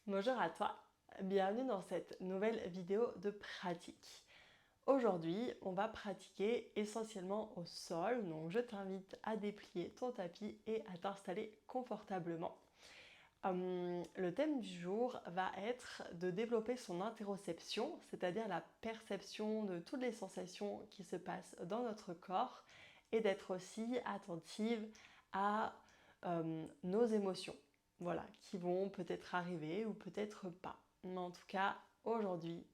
Bonjour à toi, bienvenue dans cette nouvelle vidéo de pratique. Aujourd'hui, on va pratiquer essentiellement au sol, donc je t'invite à déplier ton tapis et à t'installer confortablement. Le thème du jour va être de développer son interoception, c'est-à-dire la perception de toutes les sensations qui se passent dans notre corps et d'être aussi attentive à nos émotions, voilà, qui vont peut-être arriver ou peut-être pas. Mais en tout cas, aujourd'hui,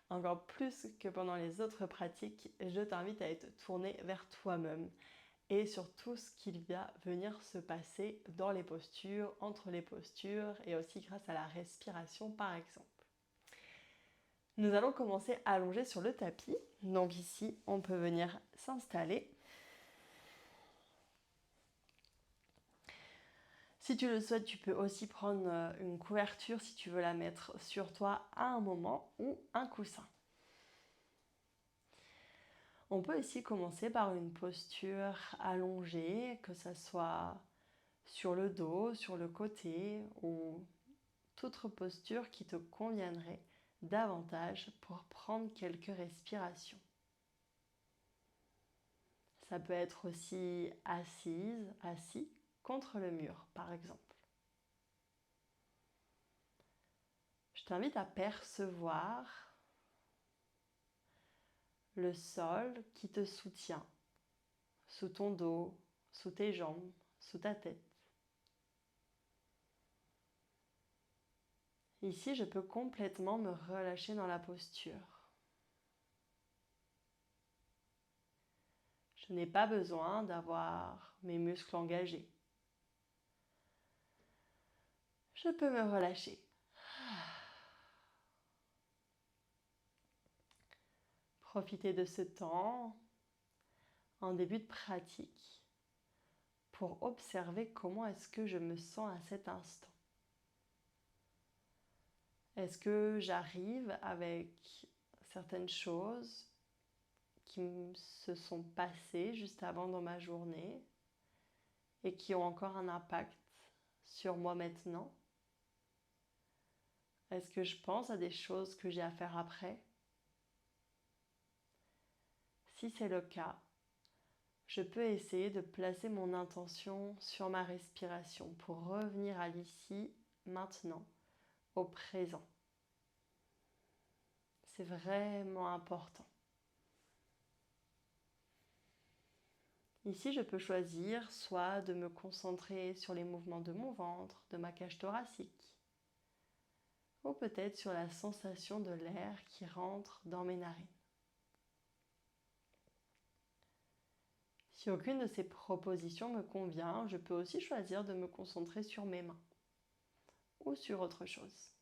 encore plus que pendant les autres pratiques, je t'invite à être tourné vers toi-même et sur tout ce qu'il va venir se passer dans les postures, entre les postures et aussi grâce à la respiration par exemple. Nous allons commencer allongé sur le tapis. Donc ici, on peut venir s'installer. Si tu le souhaites, tu peux aussi prendre une couverture si tu veux la mettre sur toi à un moment ou un coussin. On peut aussi commencer par une posture allongée, que ce soit sur le dos, sur le côté ou toute autre posture qui te conviendrait davantage pour prendre quelques respirations. Ça peut être aussi assise, assis contre le mur par exemple. Je t'invite à percevoir le sol qui te soutient, sous ton dos, sous tes jambes, sous ta tête. Ici, je peux complètement me relâcher dans la posture. Je n'ai pas besoin d'avoir mes muscles engagés. Je peux me relâcher. Profitez de ce temps en début de pratique pour observer comment est-ce que je me sens à cet instant. Est-ce que j'arrive avec certaines choses qui se sont passées juste avant dans ma journée et qui ont encore un impact sur moi maintenant? Est-ce que je pense à des choses que j'ai à faire après? Si c'est le cas, je peux essayer de placer mon intention sur ma respiration pour revenir à l'ici, maintenant, au présent. C'est vraiment important. Ici, je peux choisir soit de me concentrer sur les mouvements de mon ventre, de ma cage thoracique, ou peut-être sur la sensation de l'air qui rentre dans mes narines. Si aucune de ces propositions me convient, je peux aussi choisir de me concentrer sur mes mains ou sur autre chose.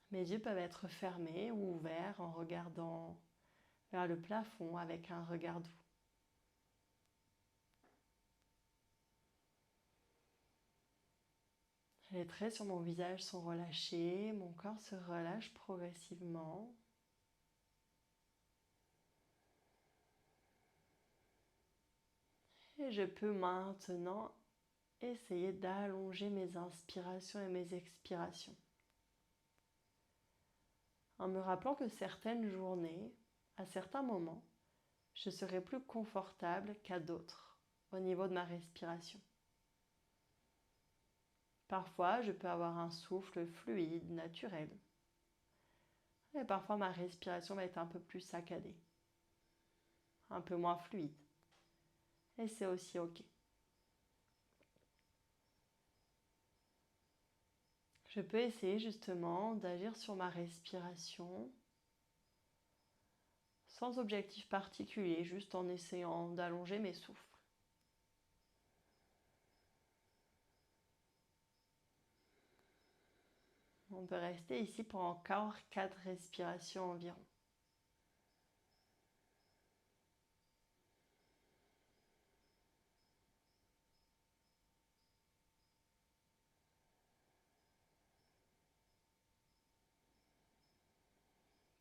Mes yeux peuvent être fermés ou ouverts en regardant vers le plafond avec un regard doux. Les traits sur mon visage sont relâchés, mon corps se relâche progressivement. Et je peux maintenant essayer d'allonger mes inspirations et mes expirations. En me rappelant que certaines journées, à certains moments, je serai plus confortable qu'à d'autres au niveau de ma respiration. Parfois, je peux avoir un souffle fluide, naturel. Et parfois, ma respiration va être un peu plus saccadée, un peu moins fluide. Et c'est aussi OK. Je peux essayer justement d'agir sur ma respiration sans objectif particulier, juste en essayant d'allonger mes souffles. On peut rester ici pour encore 4 respirations environ.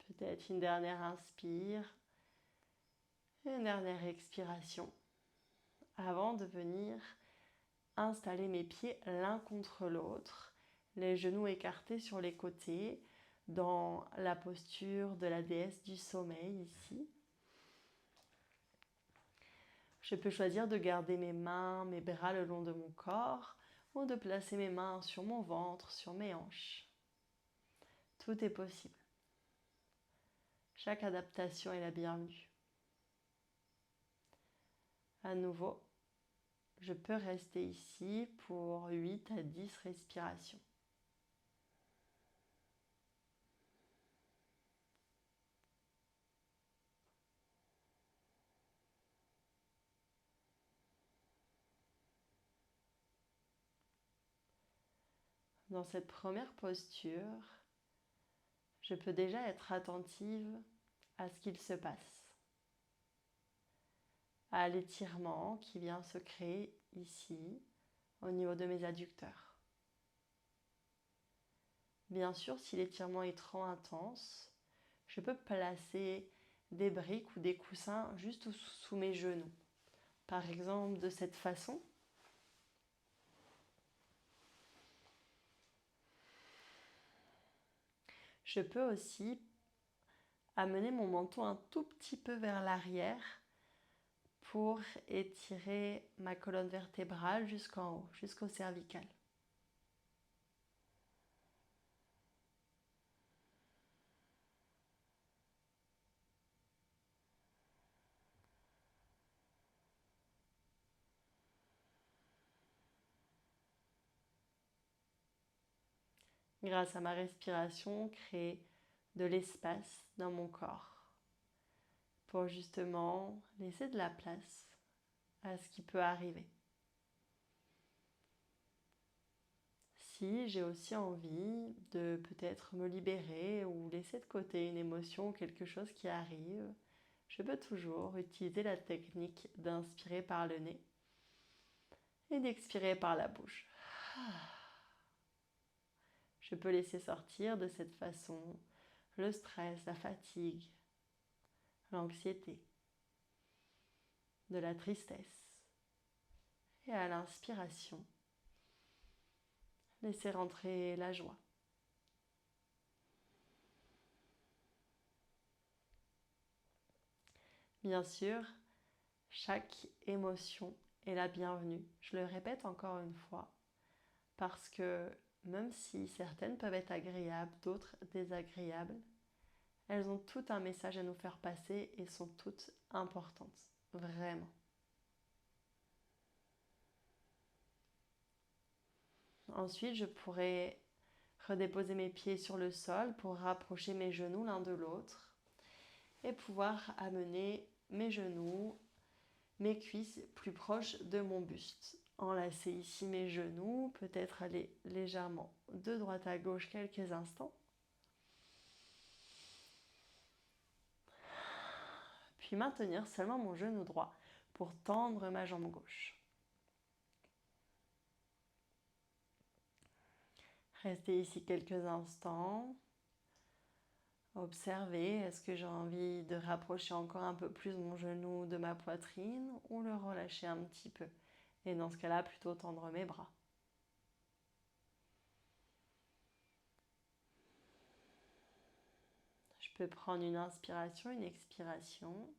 Peut-être une dernière inspire et une dernière expiration avant de venir installer mes pieds l'un contre l'autre, les genoux écartés sur les côtés, dans la posture de la déesse du sommeil ici. Je peux choisir de garder mes mains, mes bras le long de mon corps ou de placer mes mains sur mon ventre, sur mes hanches. Tout est possible. Chaque adaptation est la bienvenue. À nouveau, je peux rester ici pour 8 à 10 respirations. Dans cette première posture, je peux déjà être attentive à ce qu'il se passe, à l'étirement qui vient se créer ici, au niveau de mes adducteurs. Bien sûr, si l'étirement est trop intense, je peux placer des briques ou des coussins juste sous mes genoux. Par exemple, de cette façon. Je peux aussi amener mon menton un tout petit peu vers l'arrière pour étirer ma colonne vertébrale jusqu'en haut, jusqu'au cervical. Grâce à ma respiration, créer de l'espace dans mon corps pour justement laisser de la place à ce qui peut arriver. Si j'ai aussi envie de peut-être me libérer ou laisser de côté une émotion ou quelque chose qui arrive, je peux toujours utiliser la technique d'inspirer par le nez et d'expirer par la bouche. Je peux laisser sortir de cette façon le stress, la fatigue, l'anxiété, de la tristesse. Et à l'inspiration, laisser rentrer la joie. Bien sûr, chaque émotion est la bienvenue. Je le répète encore une fois, parce que même si certaines peuvent être agréables, d'autres désagréables, elles ont toutes un message à nous faire passer et sont toutes importantes, vraiment. Ensuite, je pourrais redéposer mes pieds sur le sol pour rapprocher mes genoux l'un de l'autre et pouvoir amener mes genoux, mes cuisses plus proches de mon buste. Enlacer ici mes genoux, peut-être aller légèrement de droite à gauche quelques instants. Puis maintenir seulement mon genou droit pour tendre ma jambe gauche. Restez ici quelques instants. Observez, est-ce que j'ai envie de rapprocher encore un peu plus mon genou de ma poitrine ou le relâcher un petit peu? Et dans ce cas-là, plutôt tendre mes bras. Je peux prendre une inspiration, une expiration.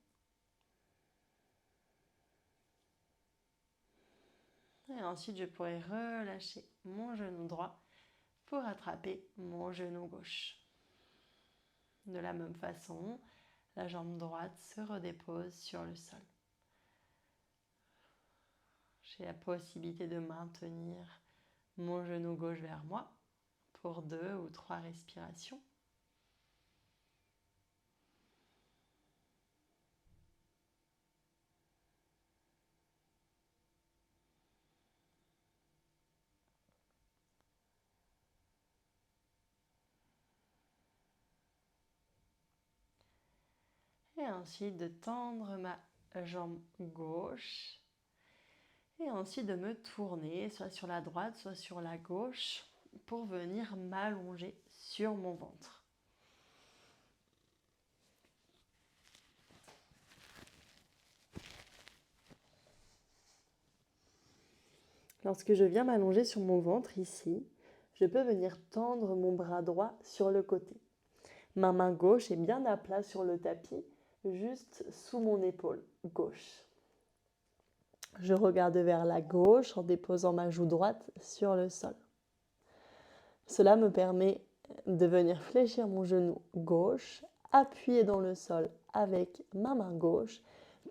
Et ensuite, je pourrais relâcher mon genou droit pour attraper mon genou gauche. De la même façon, la jambe droite se redépose sur le sol. J'ai la possibilité de maintenir mon genou gauche vers moi pour 2 ou 3 respirations. Et ensuite de tendre ma jambe gauche. Et ensuite de me tourner, soit sur la droite, soit sur la gauche, pour venir m'allonger sur mon ventre. Lorsque je viens m'allonger sur mon ventre ici, je peux venir tendre mon bras droit sur le côté. Ma main gauche est bien à plat sur le tapis, juste sous mon épaule gauche. Je regarde vers la gauche en déposant ma joue droite sur le sol. Cela me permet de venir fléchir mon genou gauche, appuyer dans le sol avec ma main gauche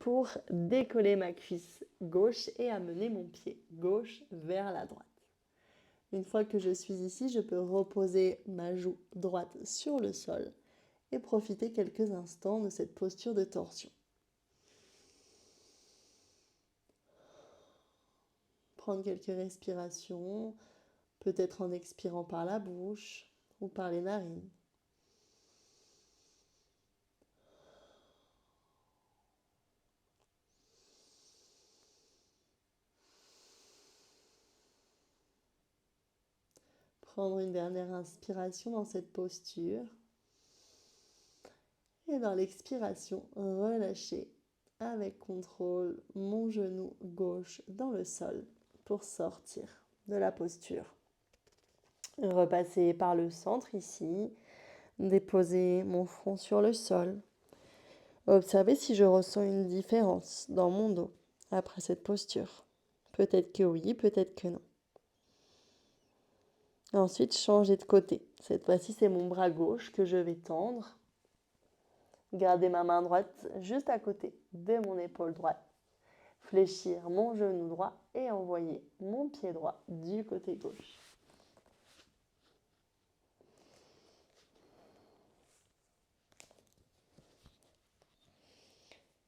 pour décoller ma cuisse gauche et amener mon pied gauche vers la droite. Une fois que je suis ici, je peux reposer ma joue droite sur le sol et profiter quelques instants de cette posture de torsion. Prendre quelques respirations, peut-être en expirant par la bouche ou par les narines. Prendre une dernière inspiration dans cette posture. Et dans l'expiration, relâcher avec contrôle mon genou gauche dans le sol pour sortir de la posture. Repasser par le centre ici, déposer mon front sur le sol. Observez si je ressens une différence dans mon dos après cette posture. Peut-être que oui, peut-être que non. Ensuite, changer de côté. Cette fois-ci, c'est mon bras gauche que je vais tendre. Garder ma main droite juste à côté de mon épaule droite. Fléchir mon genou droit et envoyer mon pied droit du côté gauche.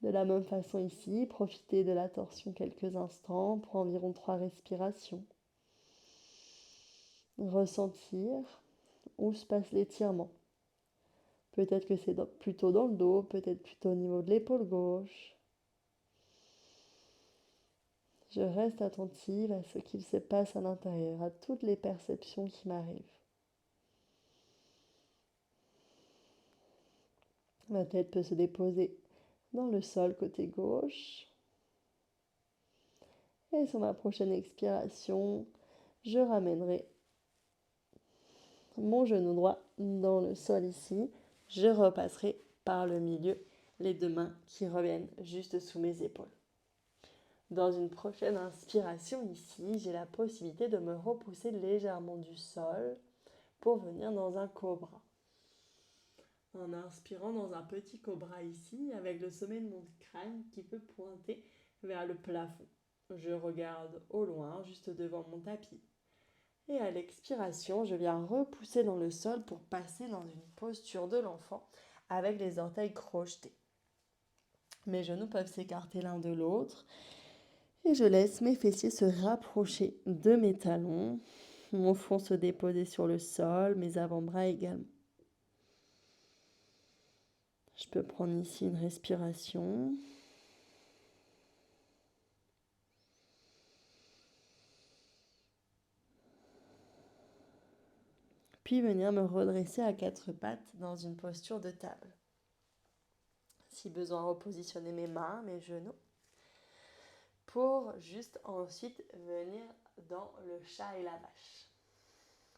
De la même façon ici, profitez de la torsion quelques instants pour environ 3 respirations. Ressentir où se passe l'étirement. Peut-être que c'est plutôt dans le dos, peut-être plutôt au niveau de l'épaule gauche. Je reste attentive à ce qu'il se passe à l'intérieur, à toutes les perceptions qui m'arrivent. Ma tête peut se déposer dans le sol côté gauche. Et sur ma prochaine expiration, je ramènerai mon genou droit dans le sol ici. Je repasserai par le milieu, les deux mains qui reviennent juste sous mes épaules. Dans une prochaine inspiration ici, j'ai la possibilité de me repousser légèrement du sol pour venir dans un cobra. En inspirant dans un petit cobra ici, avec le sommet de mon crâne qui peut pointer vers le plafond. Je regarde au loin, juste devant mon tapis. Et à l'expiration, je viens repousser dans le sol pour passer dans une posture de l'enfant avec les orteils crochetés. Mes genoux peuvent s'écarter l'un de l'autre et je laisse mes fessiers se rapprocher de mes talons, mon front se déposer sur le sol, mes avant-bras également. Je peux prendre ici une respiration. Puis venir me redresser à quatre pattes dans une posture de table. Si besoin, repositionner mes mains, mes genoux, pour juste ensuite venir dans le chat et la vache.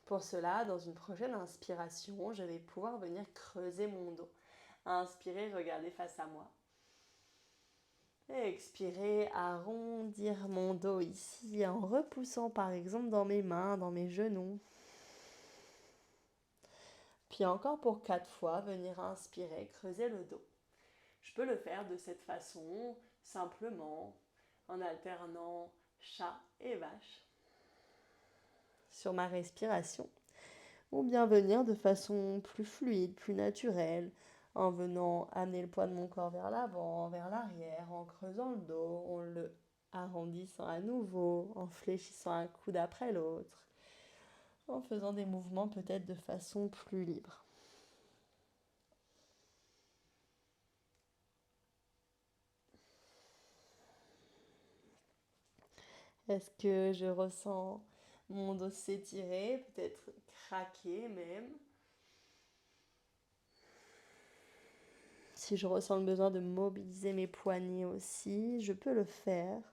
Pour cela, dans une prochaine inspiration, je vais pouvoir venir creuser mon dos. Inspirer, regarder face à moi. Et expirer, arrondir mon dos ici en repoussant par exemple dans mes mains, dans mes genoux. Puis encore pour 4 fois, venir inspirer, creuser le dos. Je peux le faire de cette façon, simplement, en alternant chat et vache sur ma respiration. Ou bien venir de façon plus fluide, plus naturelle, en venant amener le poids de mon corps vers l'avant, vers l'arrière, en creusant le dos, en le arrondissant à nouveau, en fléchissant un coude après l'autre, en faisant des mouvements peut-être de façon plus libre. Est-ce que je ressens mon dos s'étirer, peut-être craquer même? Si je ressens le besoin de mobiliser mes poignets aussi, je peux le faire.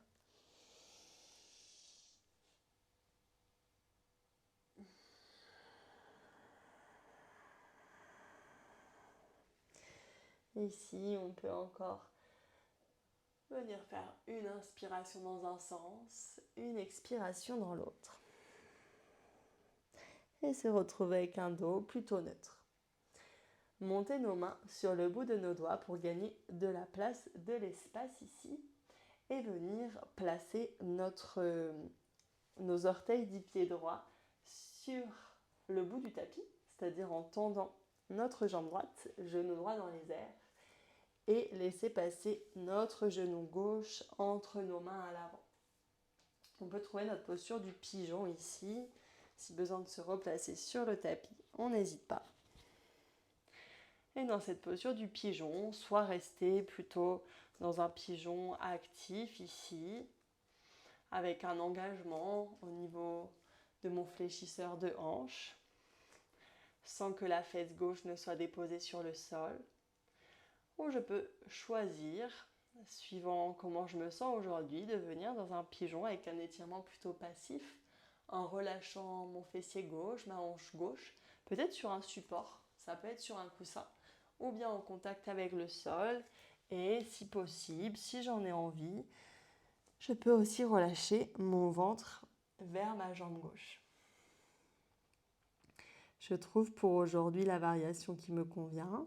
Ici, on peut encore venir faire une inspiration dans un sens, une expiration dans l'autre. Et se retrouver avec un dos plutôt neutre. Montez nos mains sur le bout de nos doigts pour gagner de la place, de l'espace ici. Et venir placer nos orteils du pied droit sur le bout du tapis, c'est-à-dire en tendant notre jambe droite, genou droit dans les airs, et laisser passer notre genou gauche entre nos mains à l'avant. On peut trouver notre posture du pigeon ici. Si besoin de se replacer sur le tapis, on n'hésite pas. Et dans cette posture du pigeon, soit rester plutôt dans un pigeon actif ici, avec un engagement au niveau de mon fléchisseur de hanche, sans que la fesse gauche ne soit déposée sur le sol. Ou je peux choisir, suivant comment je me sens aujourd'hui, de venir dans un pigeon avec un étirement plutôt passif, en relâchant mon fessier gauche, ma hanche gauche, peut-être sur un support, ça peut être sur un coussin, ou bien en contact avec le sol. Et si possible, si j'en ai envie, je peux aussi relâcher mon ventre vers ma jambe gauche. Je trouve pour aujourd'hui la variation qui me convient.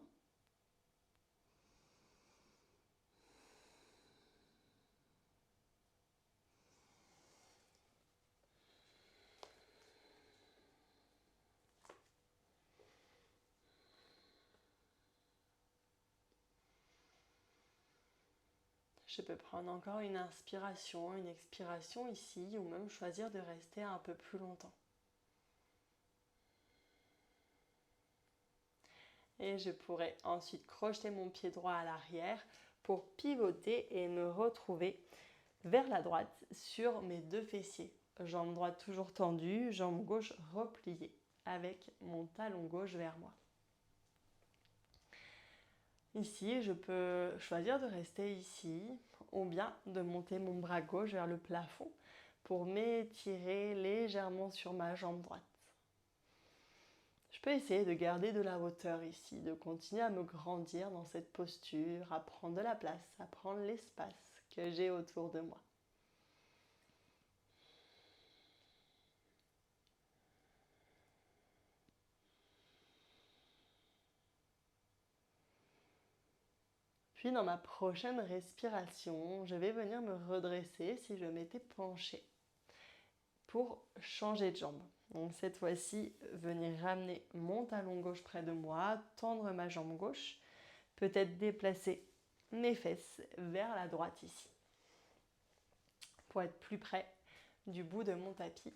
Je peux prendre encore une inspiration, une expiration ici, ou même choisir de rester un peu plus longtemps. Et je pourrais ensuite crocheter mon pied droit à l'arrière pour pivoter et me retrouver vers la droite sur mes deux fessiers. Jambe droite toujours tendue, jambe gauche repliée avec mon talon gauche vers moi. Ici, je peux choisir de rester ici ou bien de monter mon bras gauche vers le plafond pour m'étirer légèrement sur ma jambe droite. Je peux essayer de garder de la hauteur ici, de continuer à me grandir dans cette posture, à prendre de la place, à prendre l'espace que j'ai autour de moi. Puis dans ma prochaine respiration, je vais venir me redresser si je m'étais penchée pour changer de jambe. Donc cette fois-ci, venir ramener mon talon gauche près de moi, tendre ma jambe gauche, peut-être déplacer mes fesses vers la droite ici, pour être plus près du bout de mon tapis.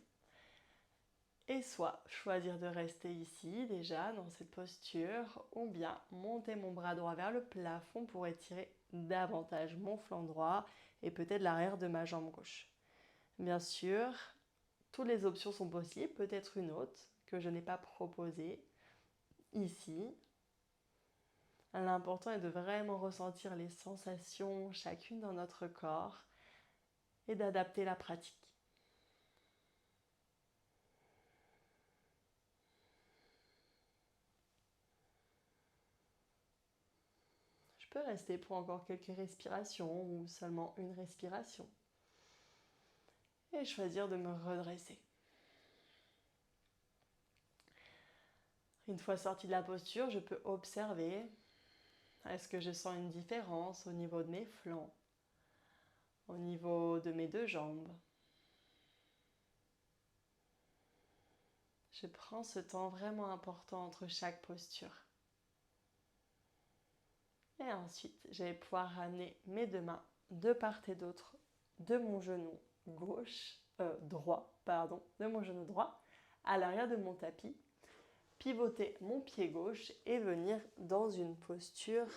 Et soit choisir de rester ici déjà dans cette posture, ou bien monter mon bras droit vers le plafond pour étirer davantage mon flanc droit et peut-être l'arrière de ma jambe gauche. Bien sûr, toutes les options sont possibles, peut-être une autre que je n'ai pas proposée ici. L'important est de vraiment ressentir les sensations chacune dans notre corps et d'adapter la pratique. Je peux rester pour encore quelques respirations ou seulement une respiration. Et choisir de me redresser. Une fois sortie de la posture, je peux observer, est-ce que je sens une différence au niveau de mes flancs, au niveau de mes deux jambes. Je prends ce temps vraiment important entre chaque posture. Et ensuite, je vais pouvoir ramener mes deux mains de part et d'autre de mon genou droit à l'arrière de mon tapis, pivoter mon pied gauche et venir dans une posture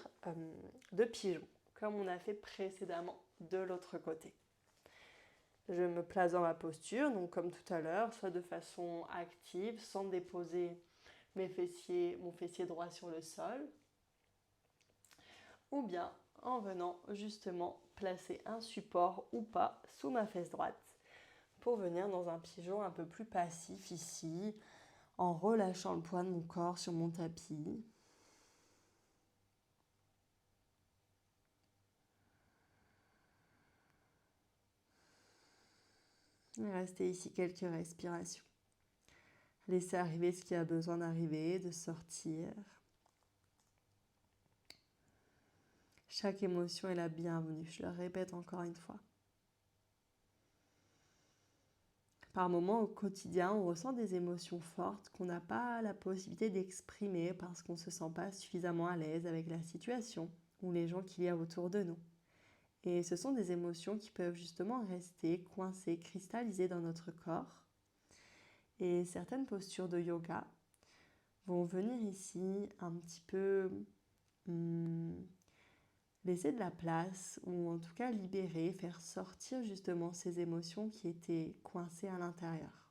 de pigeon, comme on a fait précédemment de l'autre côté. Je me place dans ma posture, donc comme tout à l'heure, soit de façon active, sans déposer mon fessier droit sur le sol, ou bien en venant justement placer un support ou pas sous ma fesse droite pour venir dans un pigeon un peu plus passif ici, en relâchant le poids de mon corps sur mon tapis. Restez ici quelques respirations. Laissez arriver ce qui a besoin d'arriver, de sortir. Chaque émotion est la bienvenue, je le répète encore une fois. Par moments au quotidien, on ressent des émotions fortes qu'on n'a pas la possibilité d'exprimer parce qu'on ne se sent pas suffisamment à l'aise avec la situation ou les gens qu'il y a autour de nous. Et ce sont des émotions qui peuvent justement rester coincées, cristallisées dans notre corps. Et certaines postures de yoga vont venir ici un petit peu laisser de la place ou en tout cas libérer, faire sortir justement ces émotions qui étaient coincées à l'intérieur.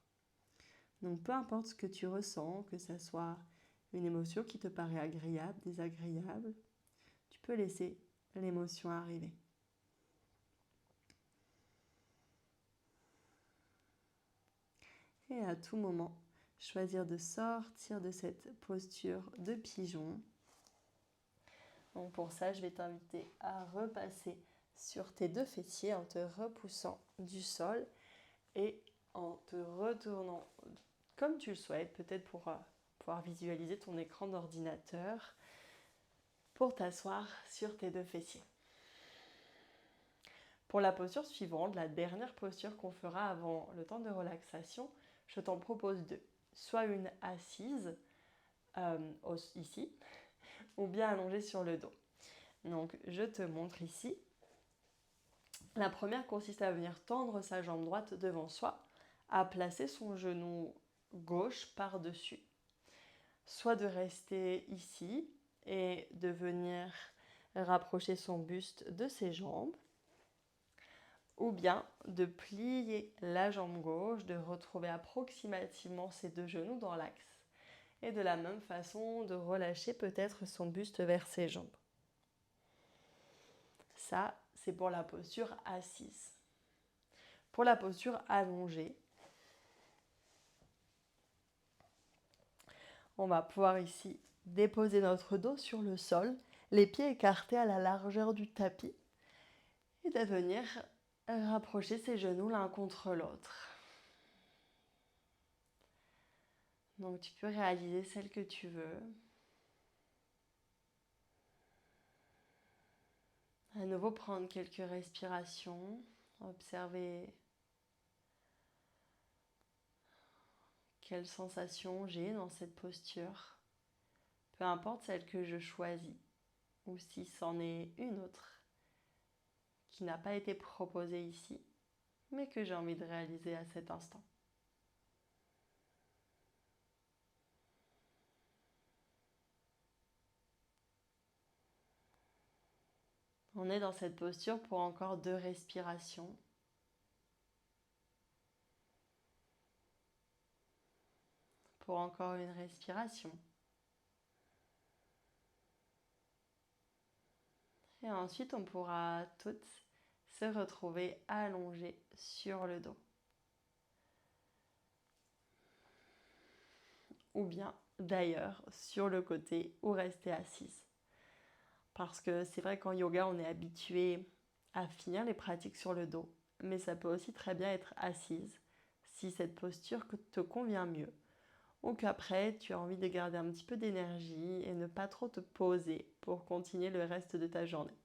Donc peu importe ce que tu ressens, que ce soit une émotion qui te paraît agréable, désagréable, tu peux laisser l'émotion arriver. Et à tout moment, choisir de sortir de cette posture de pigeon. Donc pour ça, je vais t'inviter à repasser sur tes deux fessiers en te repoussant du sol et en te retournant comme tu le souhaites, peut-être pour pouvoir visualiser ton écran d'ordinateur, pour t'asseoir sur tes deux fessiers. Pour la posture suivante, la dernière posture qu'on fera avant le temps de relaxation, je t'en propose deux. Soit une assise, ici, ou bien allongée sur le dos. Donc je te montre ici. La première consiste à venir tendre sa jambe droite devant soi, à placer son genou gauche par-dessus. Soit de rester ici et de venir rapprocher son buste de ses jambes, ou bien de plier la jambe gauche, de retrouver approximativement ses deux genoux dans l'axe. Et de la même façon, de relâcher peut-être son buste vers ses jambes. Ça, c'est pour la posture assise. Pour la posture allongée, on va pouvoir ici déposer notre dos sur le sol, les pieds écartés à la largeur du tapis et de venir rapprocher ses genoux l'un contre l'autre. Donc tu peux réaliser celle que tu veux. À nouveau prendre quelques respirations, observer quelles sensations j'ai dans cette posture, peu importe celle que je choisis, ou si c'en est une autre qui n'a pas été proposée ici, mais que j'ai envie de réaliser à cet instant. On est dans cette posture pour encore 2 respirations. Pour encore une respiration. Et ensuite, on pourra toutes se retrouver allongées sur le dos. Ou bien, d'ailleurs, sur le côté ou rester assise. Parce que c'est vrai qu'en yoga, on est habitué à finir les pratiques sur le dos. Mais ça peut aussi très bien être assise, si cette posture te convient mieux. Ou qu'après, tu as envie de garder un petit peu d'énergie et ne pas trop te poser pour continuer le reste de ta journée.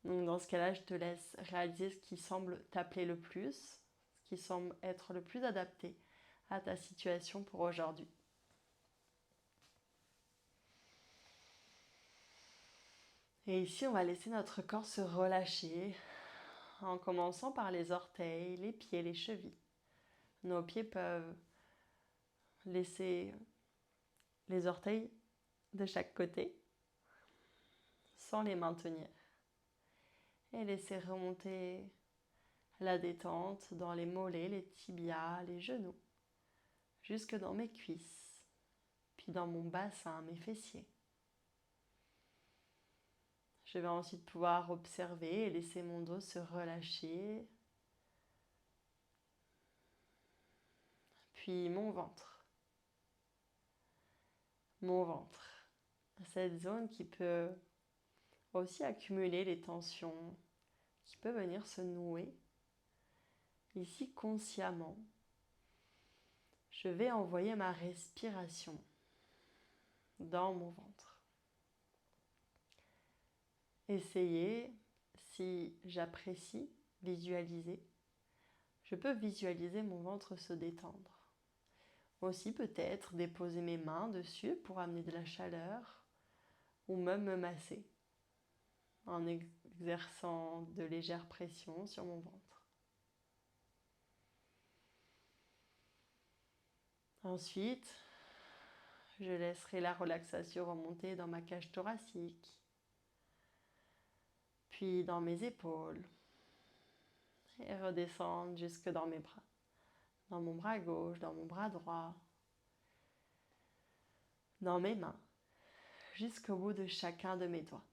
Donc dans ce cas-là, je te laisse réaliser ce qui semble t'appeler le plus, ce qui semble être le plus adapté à ta situation pour aujourd'hui. Et ici, on va laisser notre corps se relâcher en commençant par les orteils, les pieds, les chevilles. Nos pieds peuvent laisser les orteils de chaque côté sans les maintenir. Et laisser remonter la détente dans les mollets, les tibias, les genoux, jusque dans mes cuisses, puis dans mon bassin, mes fessiers. Je vais ensuite pouvoir observer et laisser mon dos se relâcher. Puis mon ventre. Mon ventre. Cette zone qui peut aussi accumuler les tensions, qui peut venir se nouer. Ici, consciemment, je vais envoyer ma respiration dans mon ventre. Essayez, si j'apprécie visualiser, je peux visualiser mon ventre se détendre. Aussi peut-être déposer mes mains dessus pour amener de la chaleur ou même me masser en exerçant de légères pressions sur mon ventre. Ensuite, je laisserai la relaxation remonter dans ma cage thoracique, puis dans mes épaules et redescendre jusque dans mes bras. Dans mon bras gauche, dans mon bras droit, dans mes mains, jusqu'au bout de chacun de mes doigts.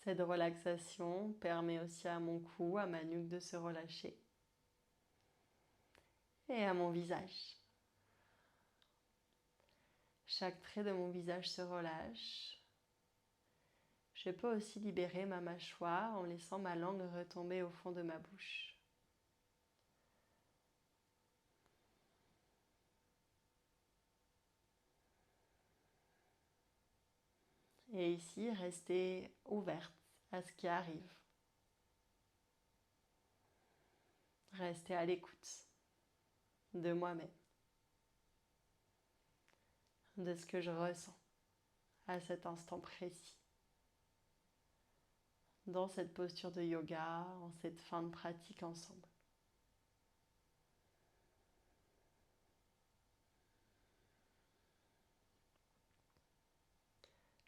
Cette relaxation permet aussi à mon cou, à ma nuque de se relâcher et à mon visage. Chaque trait de mon visage se relâche. Je peux aussi libérer ma mâchoire en laissant ma langue retomber au fond de ma bouche. Et ici, rester ouverte à ce qui arrive. Rester à l'écoute de moi-même, de ce que je ressens à cet instant précis. Dans cette posture de yoga, en cette fin de pratique ensemble.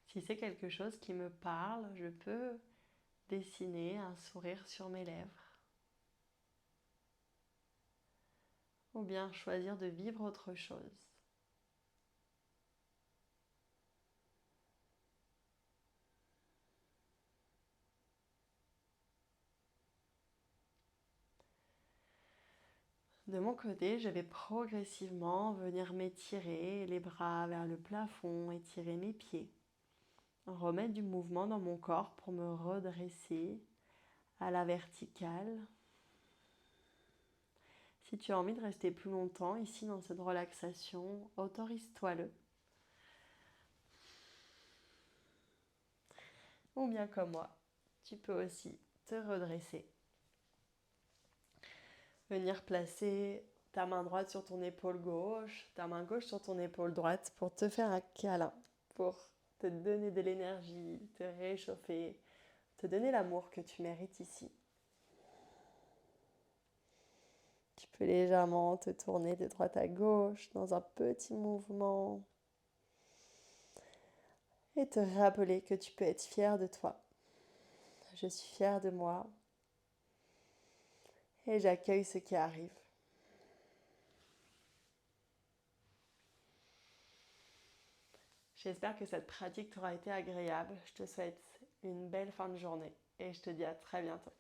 Si c'est quelque chose qui me parle, je peux dessiner un sourire sur mes lèvres. Ou bien choisir de vivre autre chose. De mon côté, je vais progressivement venir m'étirer les bras vers le plafond, étirer mes pieds. Remettre du mouvement dans mon corps pour me redresser à la verticale. Si tu as envie de rester plus longtemps ici dans cette relaxation, autorise-toi-le. Ou bien comme moi, tu peux aussi te redresser. Venir placer ta main droite sur ton épaule gauche, ta main gauche sur ton épaule droite pour te faire un câlin, pour te donner de l'énergie, te réchauffer, te donner l'amour que tu mérites ici. Tu peux légèrement te tourner de droite à gauche dans un petit mouvement et te rappeler que tu peux être fier de toi. Je suis fière de moi et j'accueille ce qui arrive. J'espère que cette pratique t'aura été agréable. Je te souhaite une belle fin de journée et je te dis à très bientôt.